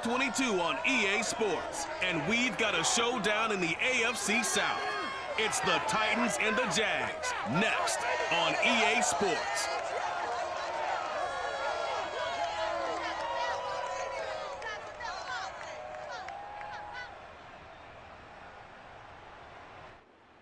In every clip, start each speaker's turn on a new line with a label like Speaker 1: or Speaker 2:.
Speaker 1: 2022 on EA Sports. And we've got a showdown in the AFC South. It's the Titans and the Jags, next on EA Sports.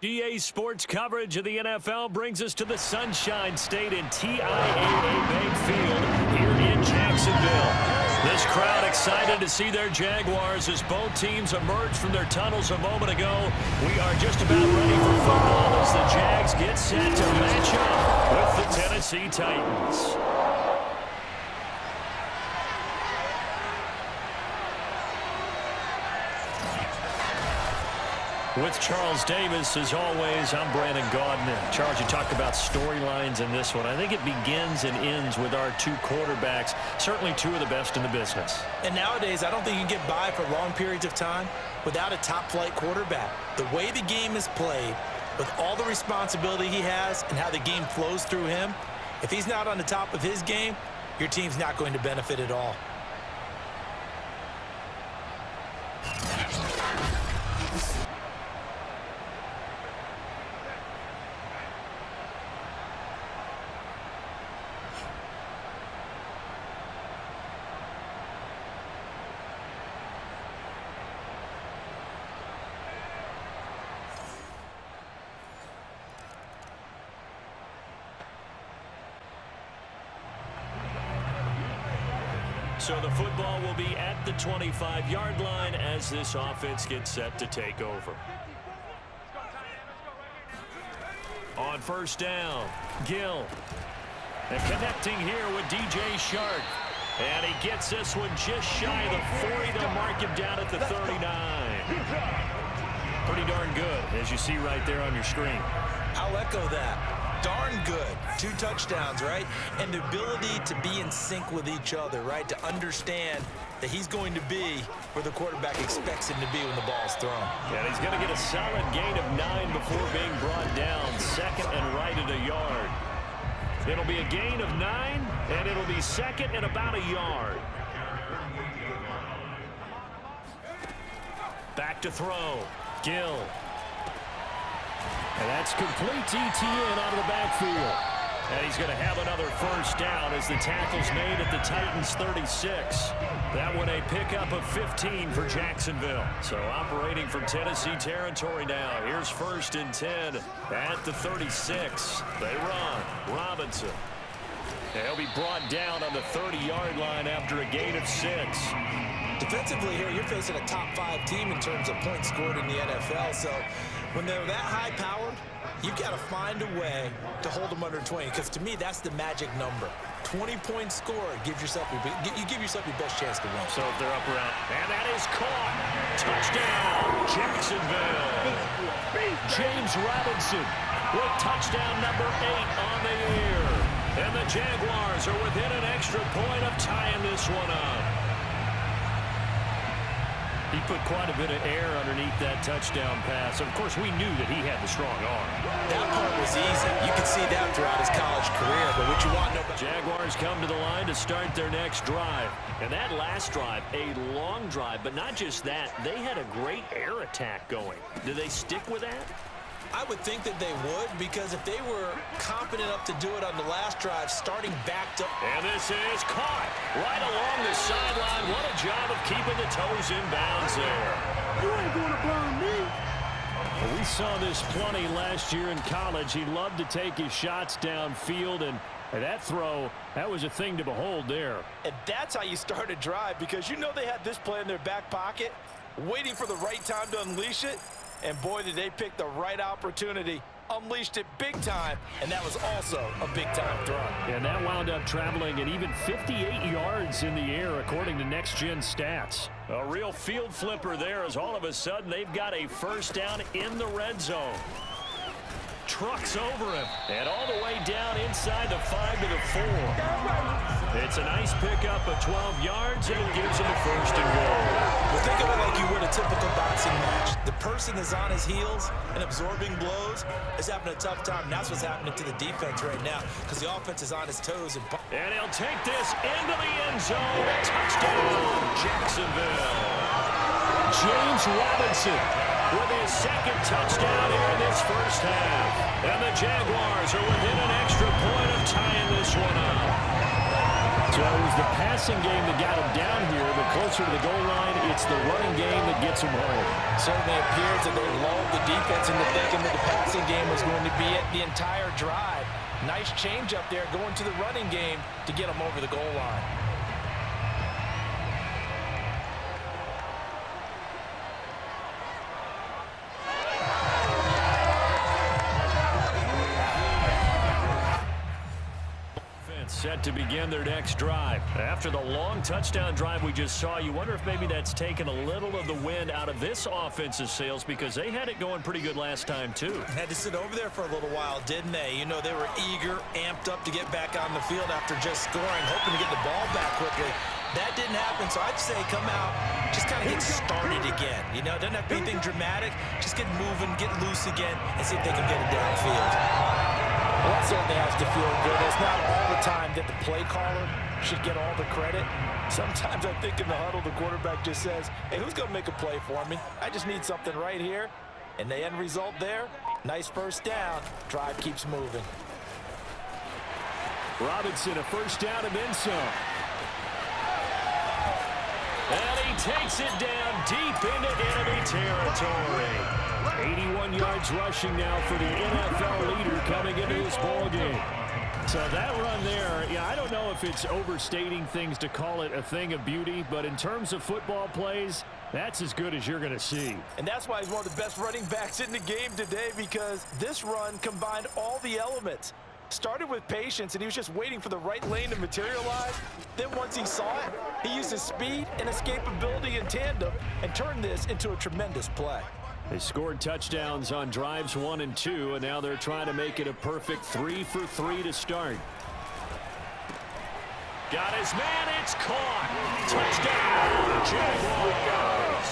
Speaker 2: EA Sports coverage of the NFL brings us to the Sunshine State and TIAA Bank Field here in Jacksonville. This crowd excited to see their Jaguars as both teams emerged from their tunnels a moment ago. We are just about ready for football as the Jags get set to match up with the Tennessee Titans. With Charles Davis, as always, I'm Brandon Gaudin. Charles, you talked about storylines in this one. I think it begins and ends with our two quarterbacks, certainly two of the best in the business.
Speaker 3: And nowadays, I don't think you can get by for long periods of time without a top-flight quarterback. The way the game is played, with all the responsibility he has and how the game flows through him, if he's not on the top of his game, your team's not going to benefit at all.
Speaker 2: So the football will be at the 25-yard line as this offense gets set to take over. On first down, Gill. And connecting here with DJ Shark. And he gets this one just shy of the 40. They'll mark him down at the 39. Pretty darn good, as you see right there on your screen.
Speaker 3: I'll echo that. Darn good. 2 touchdowns, right? And the ability to be in sync with each other, right? To understand that he's going to be where the quarterback expects him to be when the ball's thrown.
Speaker 2: And he's going to get a solid gain of 9 before being brought down. Second and right at a yard. It'll be a gain of 9, and it'll be second and about a yard. Back to throw. Gill. And that's complete ETN out of the backfield. And he's going to have another first down as the tackle's made at the Titans 36. That one a pickup of 15 for Jacksonville. So operating from Tennessee territory now. Here's first and 10 at the 36. They run. Robinson. And he'll be brought down on the 30-yard line after a gain of 6.
Speaker 3: Defensively here, you're facing a top-5 team in terms of points scored in the NFL. So when they're that high-powered, you've got to find a way to hold them under 20, because to me, that's the magic number. 20 points scored, you give yourself your best chance to win.
Speaker 2: So if they're up around, and that is caught. Touchdown, Jacksonville. James Robinson with touchdown number 8 on the year. And the Jaguars are within an extra point of tying this one up. He put quite a bit of air underneath that touchdown pass. Of course, we knew that he had the strong arm.
Speaker 3: That part was easy. You could see that throughout his college career. But what you want to know about
Speaker 2: Jaguars come to the line to start their next drive. And that last drive, a long drive. But not just that, they had a great air attack going. Do they stick with that?
Speaker 3: I would think that they would, because if they were confident enough to do it on the last drive, starting back to...
Speaker 2: And this is caught right along the sideline. What a job of keeping the toes in bounds there.
Speaker 4: You ain't going to burn me.
Speaker 2: Well, we saw this plenty last year in college. He loved to take his shots downfield, and that throw, that was a thing to behold there.
Speaker 3: And that's how you start a drive, because you know they had this play in their back pocket, waiting for the right time to unleash it. And boy, did they pick the right opportunity, unleashed it big time, and that was also a big-time throw.
Speaker 2: And that wound up traveling at even 58 yards in the air, according to Next Gen Stats. A real field flipper there, as all of a sudden they've got a first down in the red zone. Trucks over him, and all the way down inside the 5 to the 4. It's a nice pickup of 12 yards, and it gives him a first and goal.
Speaker 3: Well, think of it like you would a typical boxing match. The person is on his heels and absorbing blows is having a tough time. And that's what's happening to the defense right now because the offense is on his toes.
Speaker 2: And he'll take this into the end zone. Touchdown, Jacksonville. James Robinson with his second touchdown here in this first half. And the Jaguars are within an extra point of tying this one up. So it was the passing game that got him down here, but closer to the goal line, it's the running game that gets him home.
Speaker 3: Certainly appears that they lulled the defense into thinking that the passing game was going to be it the entire drive. Nice change up there going to the running game to get him over the goal line.
Speaker 2: Set to begin their next drive. After the long touchdown drive we just saw, you wonder if maybe that's taken a little of the wind out of this offense's sails because they had it going pretty good last time too.
Speaker 3: Had to sit over there for a little while, didn't they? You know, they were eager, amped up to get back on the field after just scoring, hoping to get the ball back quickly. That didn't happen, so I'd say come out, just kind of get started again. You know, it doesn't have to be anything dramatic. Just get moving, get loose again, and see if they can get it downfield. Well, that certainly has to feel good. It's not all the time that the play caller should get all the credit. Sometimes I think in the huddle, the quarterback just says, hey, who's going to make a play for me? I just need something right here. And the end result there, nice first down. Drive keeps moving.
Speaker 2: Robinson, a first down and then some. And he takes it down deep into enemy territory. 81 yards rushing now for the NFL leader coming into this ball game. So that run there, yeah, I don't know if it's overstating things to call it a thing of beauty, but in terms of football plays, that's as good as you're going to see.
Speaker 3: And that's why he's one of the best running backs in the game today, because this run combined all the elements. Started with patience, and he was just waiting for the right lane to materialize. Then once he saw it, he used his speed and escapability in tandem and turned this into a tremendous play.
Speaker 2: They scored touchdowns on drives 1 and 2, and now they're trying to make it a perfect 3 for 3 to start. Got his man, it's caught. Touchdown, Jaguars.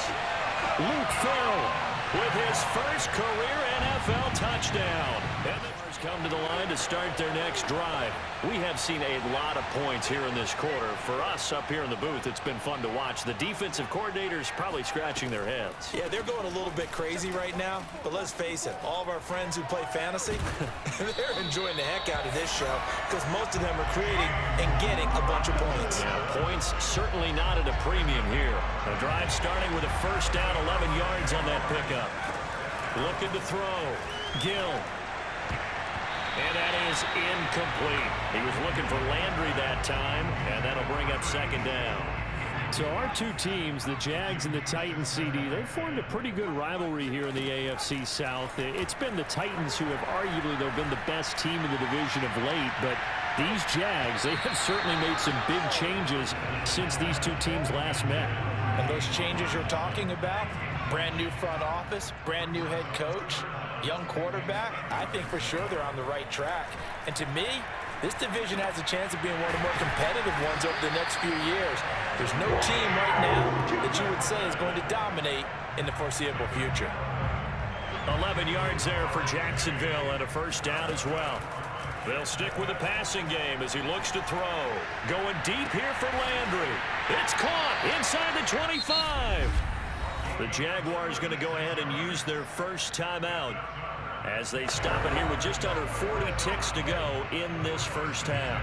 Speaker 2: Luke Farrell with his first career NFL touchdown. And the Jaguars come to the line to start their next drive. We have seen a lot of points here in this quarter. For us up here in the booth, it's been fun to watch. The defensive coordinators probably scratching their heads.
Speaker 3: Yeah, they're going a little bit crazy right now, but let's face it, all of our friends who play fantasy, they're enjoying the heck out of this show because most of them are creating and getting a bunch of points.
Speaker 2: Yeah, points certainly not at a premium here. The drive starting with a first down, 11 yards on that pickup. Looking to throw. Gill. And that is incomplete. He was looking for Landry that time, and that'll bring up second down. So our two teams, the Jags and the Titans, CD, they've formed a pretty good rivalry here in the AFC South. It's been the Titans who have arguably, though, been the best team in the division of late, but these Jags, they have certainly made some big changes since these two teams last met.
Speaker 3: And those changes you're talking about, brand new front office, brand new head coach, young quarterback, I think for sure they're on the right track. And to me, this division has a chance of being one of the more competitive ones over the next few years. There's no team right now that you would say is going to dominate in the foreseeable future.
Speaker 2: 11 yards there for Jacksonville and a first down as well. They'll stick with the passing game as he looks to throw. Going deep here for Landry. It's caught inside the 25. The Jaguars going to go ahead and use their first timeout as they stop it here with just under 40 ticks to go in this first half.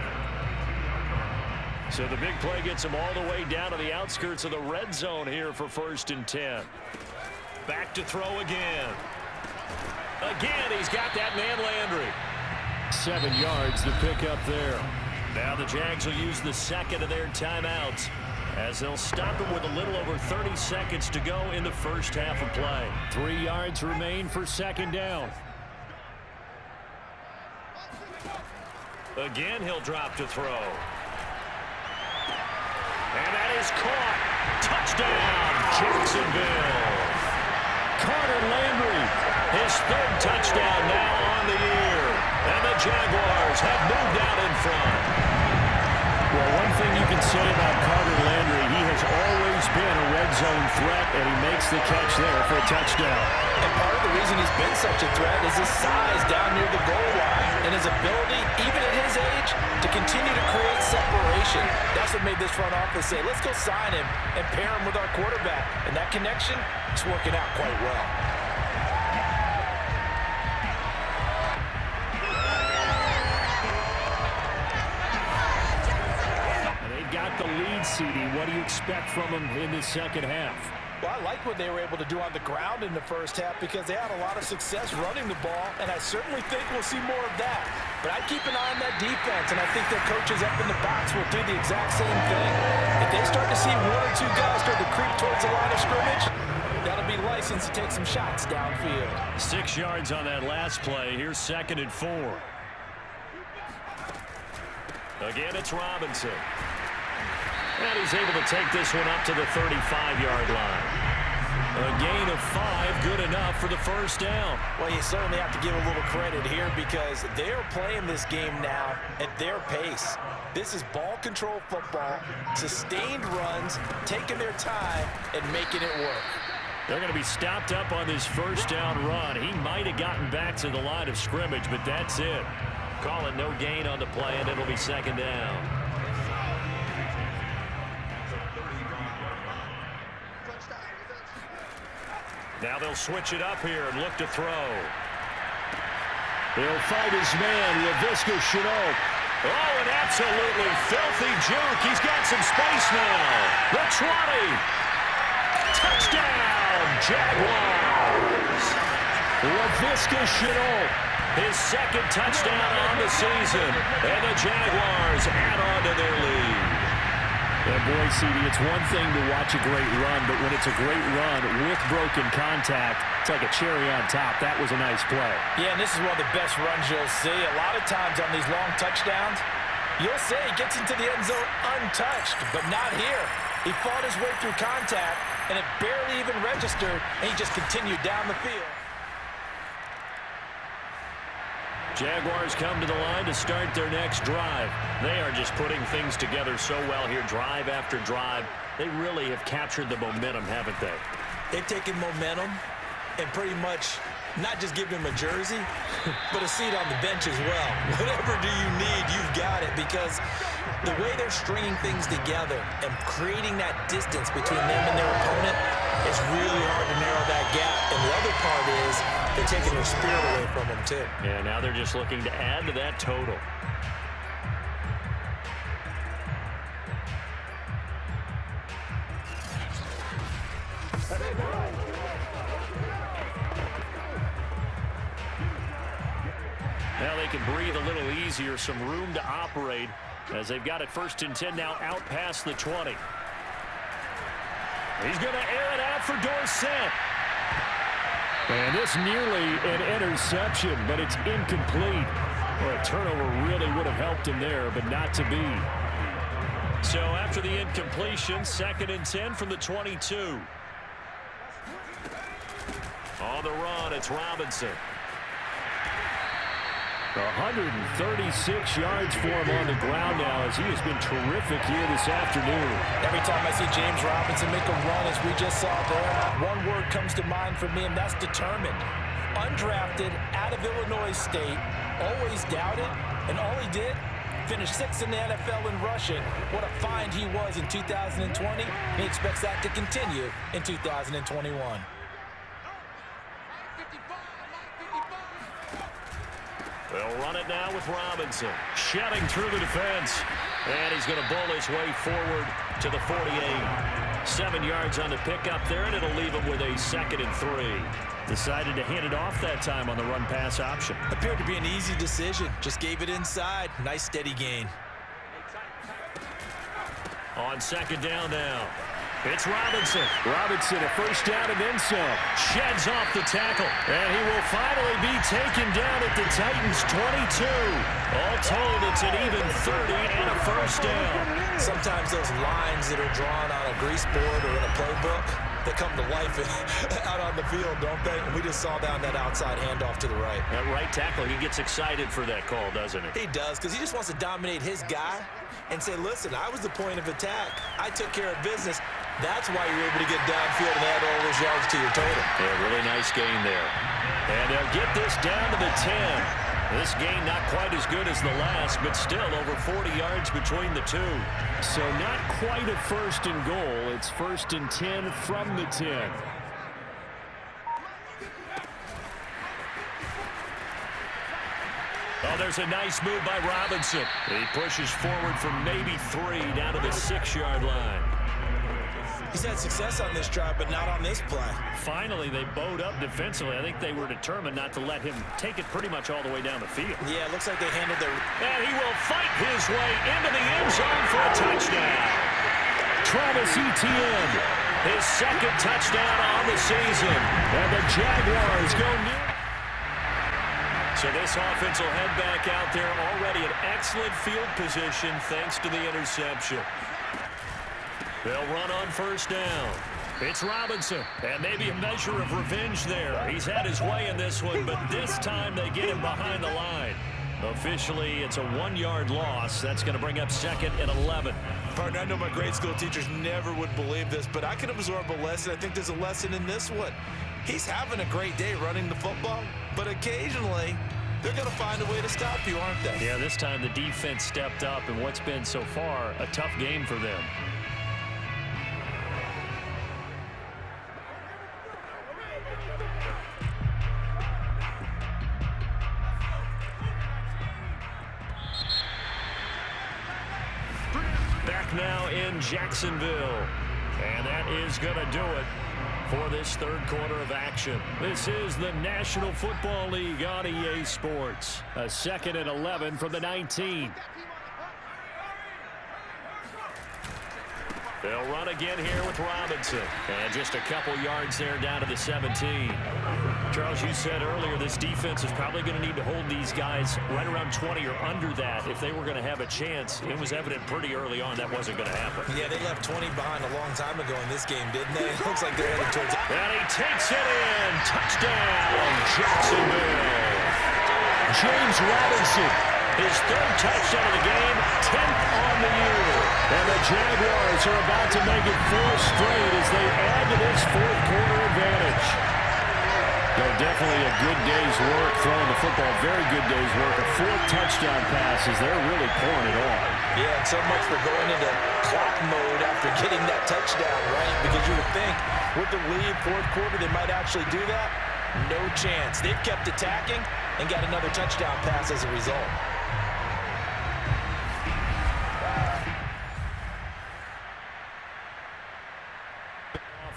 Speaker 2: So the big play gets them all the way down to the outskirts of the red zone here for 1st and 10. Back to throw again. Again, he's got that man Landry. 7 yards to pick up there. Now the Jags will use the second of their timeouts as they'll stop him with a little over 30 seconds to go in the first half of play. 3 yards remain for second down. Again, he'll drop to throw. And that is caught. Touchdown, Jacksonville. Carter Landry, his 3rd touchdown now on the year. And the Jaguars have moved out in front. Well, one thing you can say about Carter Landry, he has always been a red zone threat, and he makes the catch there for a touchdown.
Speaker 3: And part of the reason he's been such a threat is his size down near the goal line and his ability, even at his age, to continue to create separation. That's what made this front office say, let's go sign him and pair him with our quarterback. And that connection is working out quite well.
Speaker 2: Got the lead, CD. What do you expect from them in the second half?
Speaker 3: Well, I like what they were able to do on the ground in the first half because they had a lot of success running the ball, and I certainly think we'll see more of that. But I'd keep an eye on that defense, and I think their coaches up in the box will do the exact same thing. If they start to see one or two guys start to creep towards the line of scrimmage, that'll be licensed to take some shots downfield.
Speaker 2: 6 yards on that last play. Here's 2nd and 4. Again, it's Robinson. And he's able to take this one up to the 35-yard line. A gain of 5, good enough for the first down.
Speaker 3: Well, you certainly have to give a little credit here because they're playing this game now at their pace. This is ball control football, sustained runs, taking their time, and making it work.
Speaker 2: They're going to be stopped up on this first down run. He might have gotten back to the line of scrimmage, but that's it. Call it no gain on the play, and it'll be 2nd down. Now they'll switch it up here and look to throw. He'll fight his man, Laviska Shenault. Oh, an absolutely filthy juke. He's got some space now. The 20. Touchdown, Jaguars. Laviska Shenault, his 2nd touchdown on the season. And the Jaguars add on to their lead. And boy, CD, it's one thing to watch a great run, but when it's a great run with broken contact, it's like a cherry on top. That was a nice play.
Speaker 3: Yeah, and this is one of the best runs you'll see. A lot of times on these long touchdowns, you'll say he gets into the end zone untouched, but not here. He fought his way through contact, and it barely even registered, and he just continued down the field.
Speaker 2: Jaguars come to the line to start their next drive. They are just putting things together so well here, drive after drive. They really have captured the momentum, haven't they?
Speaker 3: They've taken momentum and pretty much not just given him a jersey, but a seat on the bench as well. Whatever do you need, you've got it, because the way they're stringing things together and creating that distance between them and their opponent, it's really hard to narrow that gap. And the other part is they're taking their spirit away from them, too.
Speaker 2: Yeah, now they're just looking to add to that total. Now they can breathe a little easier, some room to operate as they've got it 1st and 10 now out past the 20. He's going to air it out for Dorsett. And this nearly an interception, but it's incomplete. Well, a turnover really would have helped him there, but not to be. So after the incompletion, 2nd and 10 from the 22. On the run, it's Robinson. 136 yards for him on the ground now as he has been terrific here this afternoon.
Speaker 3: Every time I see James Robinson make a run, as we just saw there, one word comes to mind for me, and that's determined. Undrafted, out of Illinois State, always doubted, and all he did, finished 6th in the NFL in rushing. What a find he was in 2020. He expects that to continue in 2021.
Speaker 2: They'll run it now with Robinson. Shedding through the defense. And he's going to bull his way forward to the 48. 7 yards on the pickup there, and it'll leave him with a 2nd and 3. Decided to hand it off that time on the run-pass option.
Speaker 3: Appeared to be an easy decision. Just gave it inside. Nice steady gain.
Speaker 2: On 2nd down now. It's Robinson. Robinson, a 1st down and then some. Sheds off the tackle. And he will finally be taken down at the Titans' 22. All told, it's an even 30 and a 1st down.
Speaker 3: Sometimes those lines that are drawn on a grease board or in a playbook, they come to life out on the field, don't they? And we just saw down that outside handoff to the right.
Speaker 2: That right tackle, he gets excited for that call, doesn't he?
Speaker 3: He does, because he just wants to dominate his guy. and say, listen, I was the point of attack. I took care of business. That's why you're able to get downfield and add all those yards to your total.
Speaker 2: Yeah, really nice gain there. And they'll get this down to the 10. This gain not quite as good as the last, but still over 40 yards between the two. So not quite a first and goal. It's first and 10 from the 10. Oh, there's a nice move by Robinson. He pushes forward from maybe 3 down to the 6-yard line.
Speaker 3: He's had success on this drive, but not on this play.
Speaker 2: Finally, they bowed up defensively. I think they were determined not to let him take it pretty much all the way down the field.
Speaker 3: Yeah, it looks like they handled their...
Speaker 2: And he will fight his way into the end zone for a touchdown. Travis Etienne, his second touchdown on the season. And the Jaguars go near. So this offense will head back out there already in excellent field position thanks to the interception. They'll run on first down. It's Robinson, and maybe a measure of revenge there. He's had his way in this one, but this time they get him behind the line. Officially, it's a 1-yard loss. That's going to bring up 2nd and 11.
Speaker 3: Partner, I know my grade school teachers never would believe this, but I can absorb a lesson. I think there's a lesson in this one. He's having a great day running the football, but occasionally they're going to find a way to stop you, aren't they?
Speaker 2: Yeah, this time the defense stepped up in what's been so far a tough game for them. Back now in Jacksonville. And that is going to do it for this third quarter of action. This is the National Football League on EA Sports. A 2nd and 11 from the 19. They'll run again here with Robinson. And just a couple yards there down to the 17. Charles, you said earlier this defense is probably going to need to hold these guys right around 20 or under that if they were going to have a chance. It was evident pretty early on that wasn't going to happen.
Speaker 3: Yeah, they left 20 behind a long time ago in this game, didn't they? It looks like they're headed towards it.
Speaker 2: And he takes it in. Touchdown, Jacksonville. James Robinson, his 3rd touchdown of the game, 10th on the year. And the Jaguars are about to make it 4 straight as they add to this 4th quarter advantage. No, definitely a good day's work throwing the football. Very good day's work. A 4th touchdown passes. They're really pouring it on.
Speaker 3: Yeah, and so much for going into clock mode after getting that touchdown, right? Because you would think with the lead, 4th quarter, they might actually do that. No chance. They've kept attacking and got another touchdown pass as a result.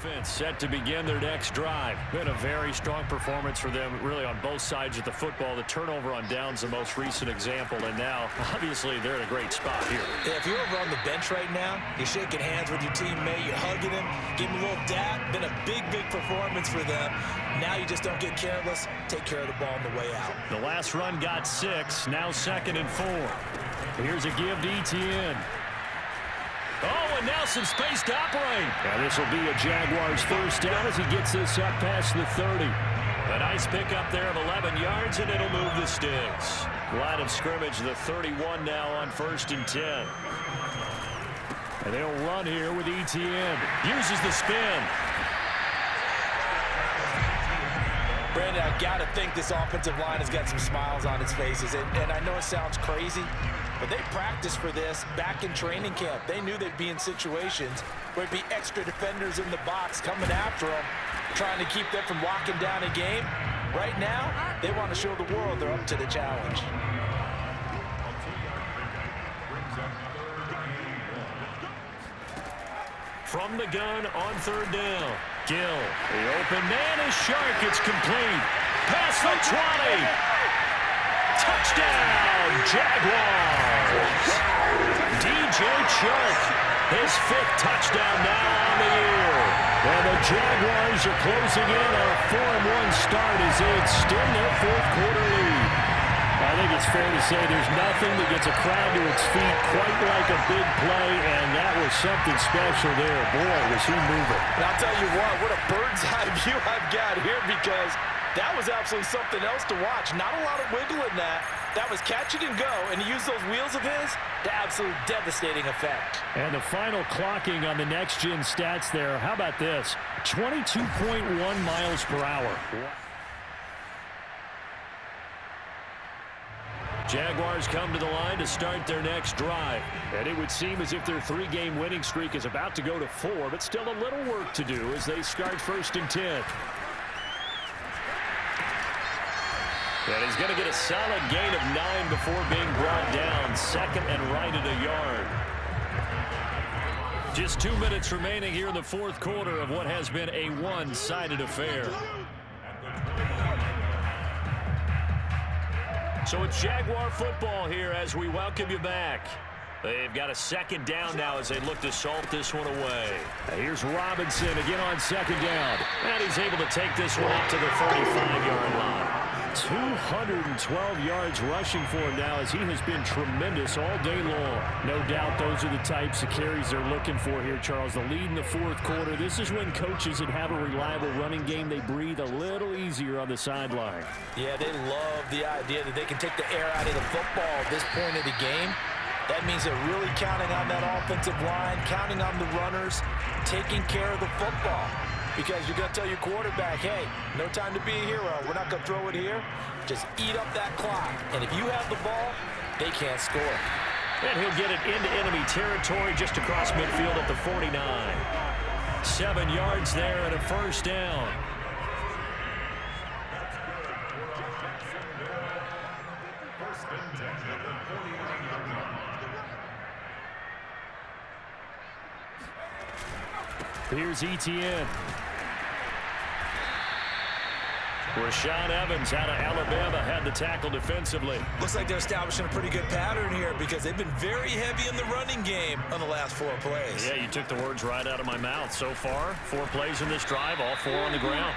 Speaker 2: Offense set to begin their next drive. Been a very strong performance for them, really, on both sides of the football. The turnover on downs, the most recent example, and now, obviously, they're in a great spot here.
Speaker 3: Yeah, if you're over on the bench right now, you're shaking hands with your teammate, you're hugging him, give him a little dap. Been a big, big performance for them. Now you just don't get careless. Take care of the ball on the way out.
Speaker 2: The last run got 6, now 2nd and 4. Here's a give to Etienne. Oh, and now some space to operate. And this will be a Jaguars first down as he gets this up past the 30. A nice pickup there of 11 yards, and it'll move the sticks. Line of scrimmage, the 31 now on 1st and 10. And they'll run here with Etienne. Uses the spin.
Speaker 3: Brandon, I've got to think this offensive line has got some smiles on its faces. And I know it sounds crazy, but they practiced for this back in training camp. They knew they'd be in situations where it'd be extra defenders in the box coming after them, trying to keep them from locking down a game. Right now, they want to show the world they're up to the challenge.
Speaker 2: From the gun on 3rd down. Gill, the open man is sharp. It's complete. Pass the 20. Touchdown, Jaguars. DJ Chark, his 5th touchdown now on the year. And the Jaguars are closing in on a 4-1 start as they extend their 4th quarter lead. I think it's fair to say there's nothing that gets a crowd to its feet quite like a big play, and that was something special there. Boy, was he moving.
Speaker 3: And I'll tell you what a bird's eye view I've got here, because that was absolutely something else to watch. Not a lot of wiggle in that. That was catch it and go, and he used those wheels of his to absolute devastating effect.
Speaker 2: And the final clocking on the next-gen stats there, how about this? 22.1 miles per hour. Jaguars come to the line to start their next drive. And it would seem as if their 3-game winning streak is about to go to 4, but still a little work to do as they start 1st and 10. And he's going to get a solid gain of 9 before being brought down. 2nd and right at a yard. Just 2 minutes remaining here in the 4th quarter of what has been a one-sided affair. So it's Jaguar football here as we welcome you back. They've got a 2nd down now as they look to salt this one away. Here's Robinson again on 2nd down. And he's able to take this one up to the 35-yard line. 212 yards rushing for him now as he has been tremendous all day long. No doubt those are the types of carries they're looking for here, Charles. The lead in the 4th quarter. This is when coaches that have a reliable running game, they breathe a little easier on the sideline.
Speaker 3: Yeah, they love the idea that they can take the air out of the football at this point of the game. That means they're really counting on that offensive line, counting on the runners, taking care of the football. Because you're going to tell your quarterback, hey, no time to be a hero. We're not going to throw it here. Just eat up that clock. And if you have the ball, they can't score.
Speaker 2: And he'll get it into enemy territory just across midfield at the 49. 7 yards there and a 1st down. Here's Etienne. Rashaan Evans out of Alabama had the tackle defensively.
Speaker 3: Looks like they're establishing a pretty good pattern here because they've been very heavy in the running game on the last 4 plays.
Speaker 2: Yeah, you took the words right out of my mouth. So far, 4 plays in this drive, all 4 on the ground.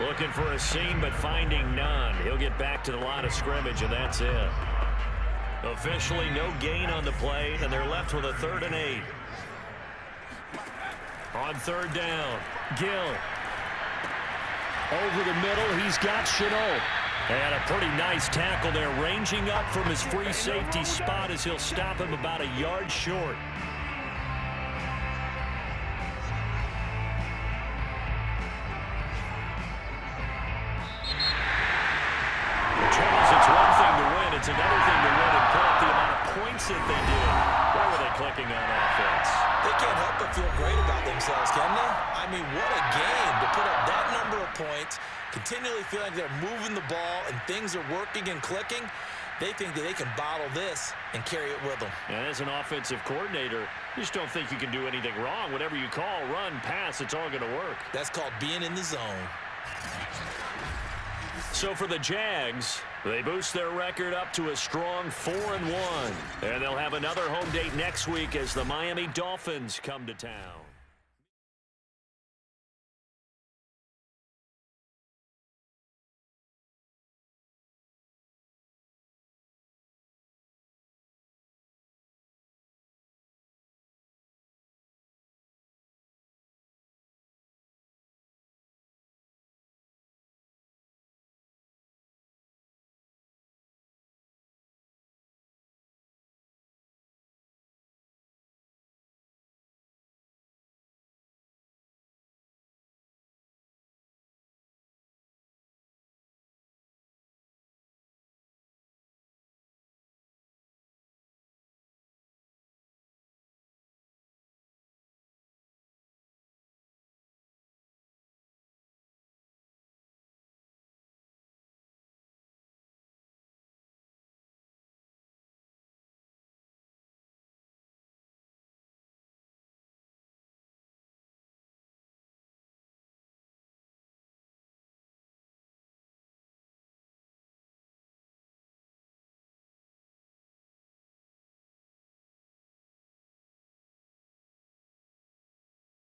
Speaker 2: Looking for a seam, but finding none. He'll get back to the line of scrimmage, and that's it. Officially, no gain on the play, and they're left with a 3rd and 8. On 3rd down, Gill. Over the middle, he's got Chenault. And a pretty nice tackle there, ranging up from his free safety spot as he'll stop him about a yard short. Charles, it's one thing to win, it's another thing to win and put up the amount of points that they did. Where were they clicking on offense?
Speaker 3: They can't help but feel great about themselves, can they? I mean, what a game to put up that number of points, continually feel like they're moving the ball and things are working and clicking. They think that they can bottle this and carry it with them.
Speaker 2: And as an offensive coordinator, you just don't think you can do anything wrong. Whatever you call, run, pass, it's all going to work.
Speaker 3: That's called being in the zone.
Speaker 2: So for the Jags, they boost their record up to a strong 4-1. And they'll have another home date next week as the Miami Dolphins come to town.